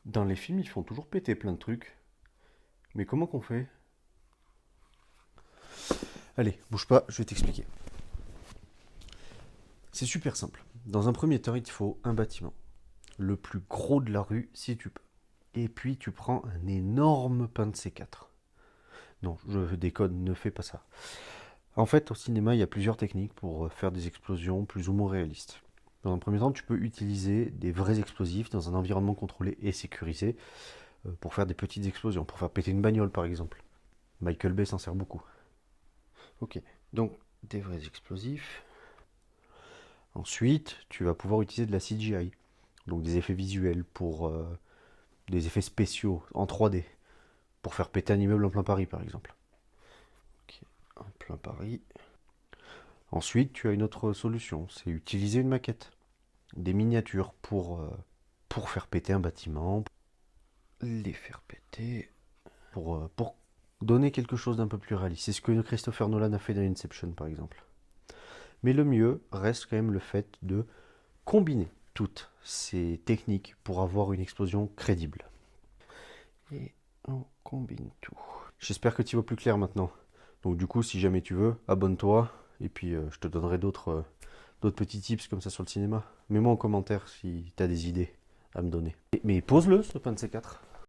Dans les films, ils font toujours péter plein de trucs. Mais comment qu'on fait? Allez, bouge pas, je vais t'expliquer. C'est super simple. Dans un premier temps, il te faut un bâtiment. Le plus gros de la rue, si tu peux. Et puis, tu prends un énorme pain de C4. Non, je déconne, ne fais pas ça. En fait, au cinéma, il y a plusieurs techniques pour faire des explosions plus ou moins réalistes. Dans un premier temps, tu peux utiliser des vrais explosifs dans un environnement contrôlé et sécurisé pour faire des petites explosions, pour faire péter une bagnole par exemple. Michael Bay s'en sert beaucoup. Ok, donc des vrais explosifs. Ensuite, tu vas pouvoir utiliser de la CGI, donc des effets visuels pour des effets spéciaux en 3D, pour faire péter un immeuble en plein Paris par exemple. Ok, en plein Paris. Ensuite, tu as une autre solution, c'est utiliser une maquette, des miniatures pour faire péter un bâtiment, les faire péter, pour donner quelque chose d'un peu plus réaliste. C'est ce que Christopher Nolan a fait dans Inception par exemple. Mais le mieux reste quand même le fait de combiner toutes ces techniques pour avoir une explosion crédible. Et on combine tout. J'espère que tu vois plus clair maintenant. Donc du coup, si jamais tu veux, abonne-toi et puis je te donnerai d'autres petits tips comme ça sur le cinéma. Mets-moi en commentaire si tu as des idées à me donner. Mais pose-le ce pain de C4.